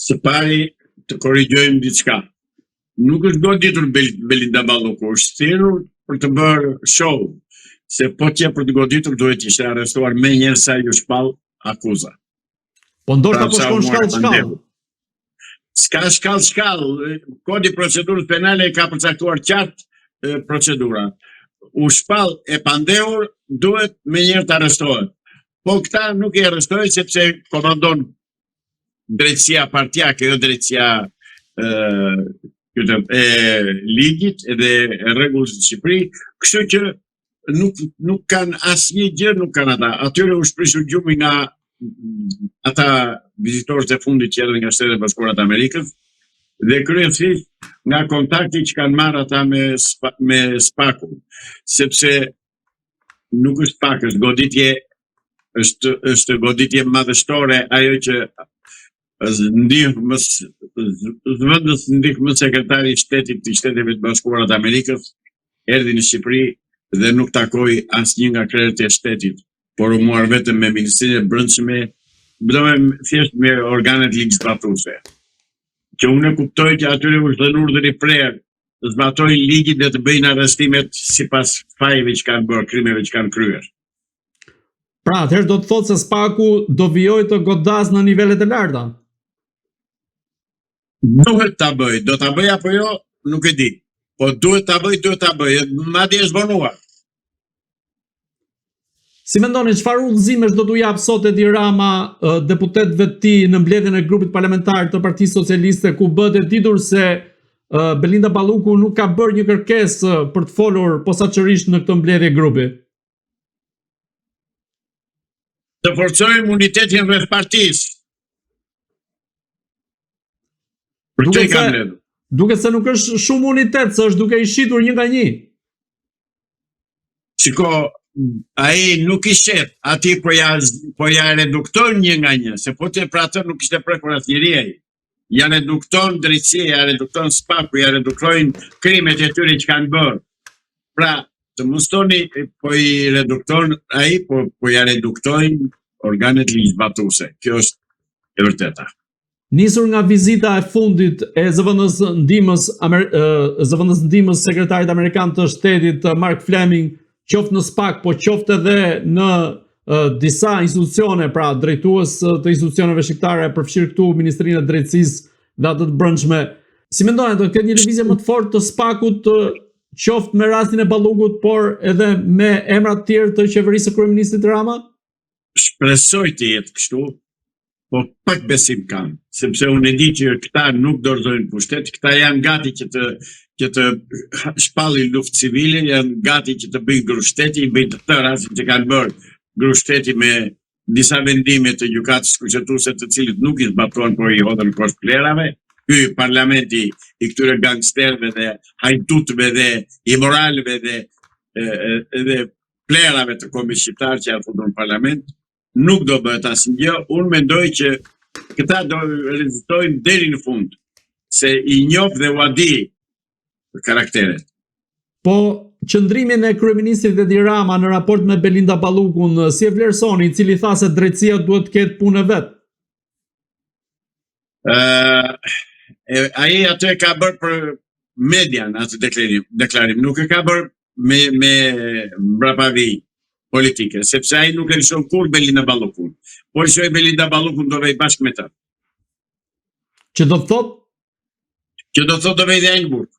Së pari të korrigjojmë diçka. Nuk është goditur Belinda Balluku, është thirrur për të bërë show, se po t'je për të goditur duhet ishte arrestuar me njërë sa ju shpall akuza. Po ndoshta po shkon shkallë. S'ka shkallë. Kodi procedurës penale ka përcaktuar qartë procedura. U shpall e pandehur duhet me njërë të arrestohet. Po këta nuk i arrestohet sepse komandon drejtësia partjake, jo drejtësia ligjit edhe rregullës në Shqipëri, kështu që nuk kanë asnjë gjë, nuk kanë ata. Atyre u shprishur gjumi nga ata vizitorët e fundit që erdhën nga Shtetet e Bashkuara të Amerikës dhe kryesisht nga kontakti që kanë marrë ata me SPAK-un, sepse nuk është SPAK, është goditje, është goditje madhështore ajo që ndihmës sekretari i shtetit të Shteteve të Bashkuara të Amerikës erdhi në Shqipëri dhe nuk takoi asnjë nga krerët e shtetit, por u marr vetëm me Ministrinë e Brendshme, thjesht me organet ligjzbatuese. Që unë kuptoj që atyre u dhënë urdhër i prerë të zbatojnë ligjin dhe të bëjnë arrestimet sipas fajeve që kanë bërë, krimeve që kanë kryer. Pra, atëherë do të thotë se SPAK-u do vijojë të godas në nivelet e larta. Duhet ta bëj, do ta bëj apo jo, nuk e di. Po duhet ta bëj, madje është vonuar. Si mendoni, çfarë udhëzimesh do t'u jap sot Edi Rama deputetëve të tij në mbledhjen e grupit parlamentar të Partisë Socialiste, ku bëhet e ditur se Belinda Balluku nuk ka bërë një kërkesë për të folur posaçërisht në këtë mbledhje grupi? Të forcojmë unitetin rreth partisë. Duket se nuk është shumë unitet, se është duke i shitur një nga një. Shiko, ai nuk i shet, ati po ja redukton një nga një, se po të pra atë nuk ishte prekur asnjëri ai. Ja redukton drejtësia, ja redukton SPAK-u, ja reduktojnë krimet e tyre që kanë bërë. Pra, të mos thoni po i redukton ai, po ja reduktojnë organet ligjzbatuese. Kjo është e vërteta. Nisur nga vizita e fundit e zëvendës ndihmës sekretarit amerikan të shtetit Mark Fleming, qoftë në SPAK, po qoftë edhe në disa institucione, pra drejtues të institucioneve shqiptare, përfshirë këtu Ministrinë e Drejtësisë dhe atë të brendshme. Si mendoni, do të ketë një lëvizje më të fortë të SPAK-ut, qoftë me rastin e Ballukut, por edhe me emra të tjerë të qeverisë së kryeministrit Rama? Shpresoj të jetë kështu. Po pak besim kam, sepse unë e di që këta nuk dorëzojnë pushtet, këta janë gati që të shpallin luftë civile, janë gati që të bëjnë grushteti, bëjnë të tërë që kanë bërë grushteti me disa vendime të gjykatës kushtetuese të cilit nuk i zbatuan, por i hodhën poshtë plerave. Ky parlamenti i këtyre gangsterëve dhe hajdutëve dhe imoralëve dhe plerave të kombit shqiptar që janë futur në parlament, nuk do bëhet asnjë. Unë mendoj që këta do rezistojnë deri në fund, se i njoh dhe u di karakteret. Po qëndrimin e kryeministrit Edi Rama në raport me Belinda Ballukun, si e vlerësoni, i cili tha se drejtësia duhet të ketë punë vet? Ai atë ka bërë për median atë deklarim, nuk e ka bërë me mbrapadi politike, sepse ai nuk e lëshon kur Belinda Ballukun. Po i shoj Belinda Ballukun do vej bashkë me të. Që do të thotë? Që do të thotë do vej dhe ai në burg.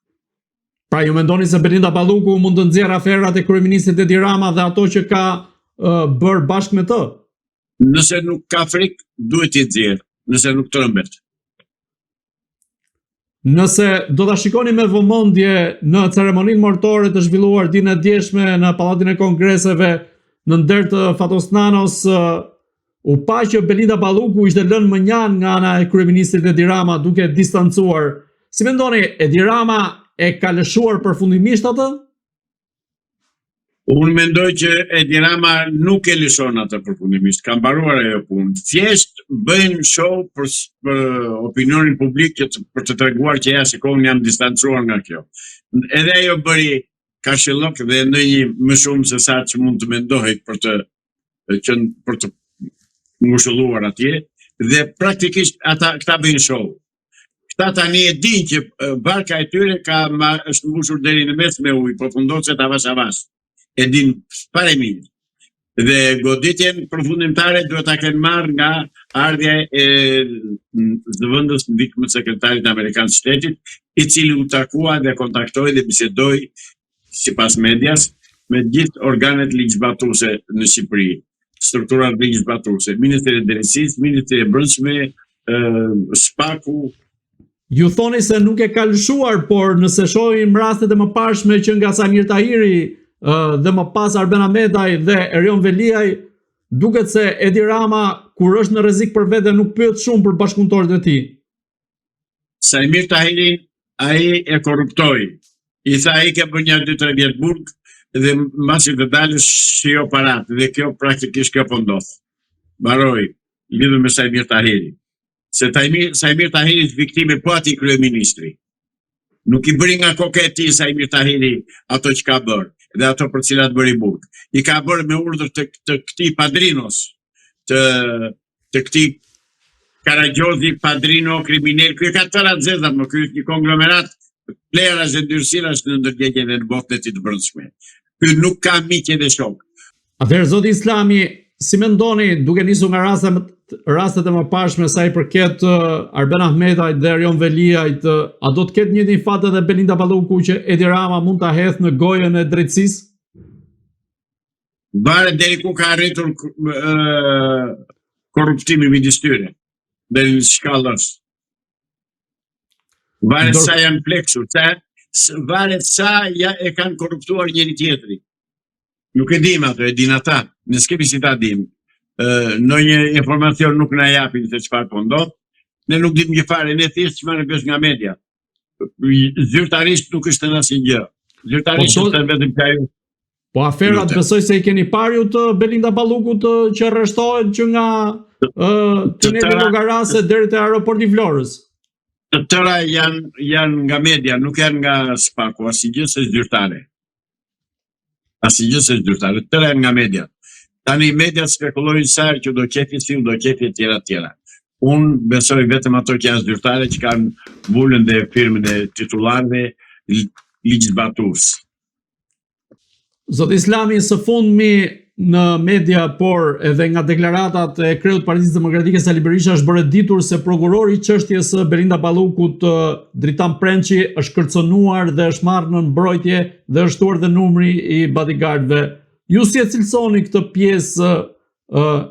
Pra ju mendoni se Belinda Balluku mund të nxjerrë aferat e kryeministit Edi Rama dhe ato që ka bërë bashkë me të? Nëse nuk ka frikë, duhet t'i nxjerrë, nëse nuk trembet. Nëse do ta shikoni me vëmendje në ceremoninë martore të zhvilluar ditën e djeshme në Pallatin e Kongreseve në nder të Fatosnanos, u pa që Belinda Balluku ishte lënë mënjan nga ana e kryeministit Edi Rama duke distancuar. Si mendoni, Edi Rama e ka lëshuar përfundimisht atë? Unë mendoj që Edi Rama nuk e lëshon atë përfundimisht, ka mbaruar ajo punë. Thjesht bëjnë show për opinionin publik për të treguar që ja shikoni jam distancuar nga kjo. Edhe ajo bëri kashillok dhe ndonjë më shumë se sa që mund të mendohet për të ngushëlluar atje, dhe praktikisht këta bëjnë show. Këta tani e din që barka e tyre është mbushur deri në mes me ujë, përfundon se avash avash. E din fare mirë. Dhe goditjen përfundimtare duhet ta kenë marrë nga ardhja e zëvendës ndikmë sekretarit amerikan të shtetit, i cili u takua dhe kontaktoi dhe bisedoi sipas medias me gjithë organet ligjzbatuese në Shqipëri, strukturat ligjzbatuese, Ministri i Drejtësisë, Ministri i Brendshme, SPAK-u. Ju thoni se nuk e ka lëshuar, por nëse shohim rastet e mëparshme që nga Samir Tahiri dhe më pas Arben Ahmetaj dhe Erion Veliaj, duket se Edi Rama, kur është në rrezik për vete, nuk pyet shumë për bashkëpunëtorët e tij. Samir Tahiri, ai e korruptoi. I tha ai ke bërë 2-3 vjet burg dhe mbasi të dalësh shijo parat, dhe kjo praktikisht kjo po ndodh. Mbaroi lidhur me Samir Tahiri. Se Samir Tahiri është viktime po ati kryeministri. Nuk i bëri nga koka e tij Samir Tahiri ato që ka bërë dhe ato për cilat bëri burg. I ka bërë me urdhër të këtij Padrinos, të këtij Karagjozi, Padrino, kriminal. Ky ka tëra zeza, më ky është një konglomerat plerash dhe ndyrësirash në ndërgjegje dhe në botën e tij të brendshme. Ky nuk ka miq dhe shok. Atëherë zoti Islami, si mendoni, duke nisur nga rastet e mëparshme sa i përket Arben Ahmetaj dhe Erion Veliajt, a do të ketë njëjtin fat edhe Belinda Balluku që Edi Rama mund ta hedhë në gojën e drejtësisë? Varet deri ku ka arritur korruptimi midis tyre. Deri në shkallë është. Varet sa janë pleksur, varet sa e kanë korruptuar njëri tjetrin. Nuk e dim ato, e din ata. Ne s'kemi si ta dim. Ndonjë informacion nuk na japin se çfarë po ndodh. Ne nuk dim gjë fare, ne thjesht çfarë bësh nga media. Zyrtarisht nuk është asnjë gjë. Zyrtarisht është vetëm kjo. Po aferat besoj se i keni parë ju të Belinda Ballukut që arreshtohet që nga tuneli Llogarase deri te aeroporti i Vlorës. Të tëra janë nga media, nuk janë nga SPAK-u, asnjë se zyrtare. Asnjë se zyrtare, të tëra janë nga media. Tani media spekulojnë sa që do qefi si, do qefi e tjera. Unë besoj vetëm ato që janë zyrtare, që kanë vullën dhe firmën e titullarëve ligjzbatues. Zot Islami, së fundmi në media, por edhe nga deklaratat e kreut Partisë Demokratike Sali Berisha është bërë ditur se prokurori i çështjes së Belinda Ballukut, Dritan Prençi, është kërcënuar dhe është marrë në mbrojtje dhe është shtuar dhe numri i bodyguardëve. Ju si e cilësoni këtë pjesë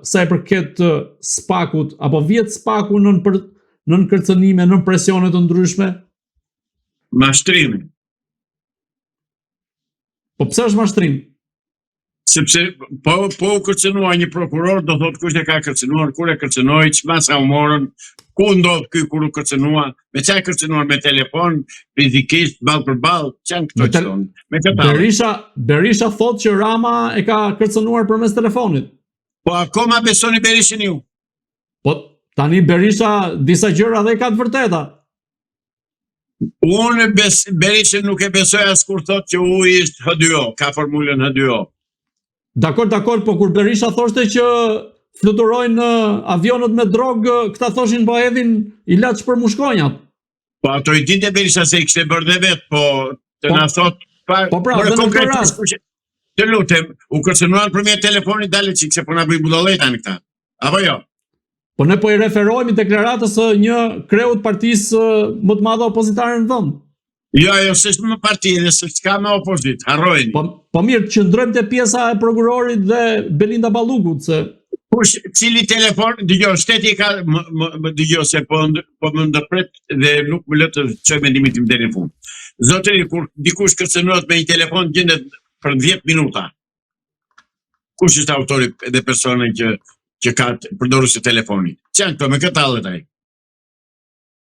sa i përket SPAK-ut, apo vjet SPAK-u nën kërcënime, nën presione të ndryshme? Mashtrimi. Po pse është mashtrim? Sepse po u kërcënua një prokuror, do thotë kush e ka kërcënuar, kur e kërcënoi, çfarë u morën, ku ndodh ky kur u kërcënua, me çfarë kërcënuar, me telefon, fizikisht, ball për ball, çan këto çon. Me këtë Berisha thotë që Rama e ka kërcënuar përmes telefonit. Po akoma besoni Berishin ju? Po tani Berisha disa gjëra dhe ka të vërteta. Unë Berishin nuk e besoj as kur thotë që uji është H2O, ka formulën H2O. Dakor, po kur Berisha thoshte që fluturojnë avionët me drogë, këta thoshin po hedhin ilaç për mushkonjat. Po ato i dinte Berisha se i kishte bërë dhe vet, po të na thot po pra, në këtë rast. Të lutem, u kërcënuan përmjet telefonit, dalë çik se po na bëj budallë tani këta. Apo jo? Po ne po i referohemi deklaratës së një kreut partisë më të madhe opozitare në vend. Jo, s'është më parti, dhe s'ka me opozit, harrojnë. Po mirë, qëndrojmë te pjesa e prokurorit dhe Belinda Ballukut, se cili telefon, dëgjoj, shteti ka dëgjoj se po më ndërpret dhe nuk më lë të çoj mendimin tim deri në fund. Zotëri, kur dikush kërcënohet me një telefon gjendet për 10 minuta. Kush është autori dhe personi që ka përdorur si telefoni? Çan këto me këtë hallet ai.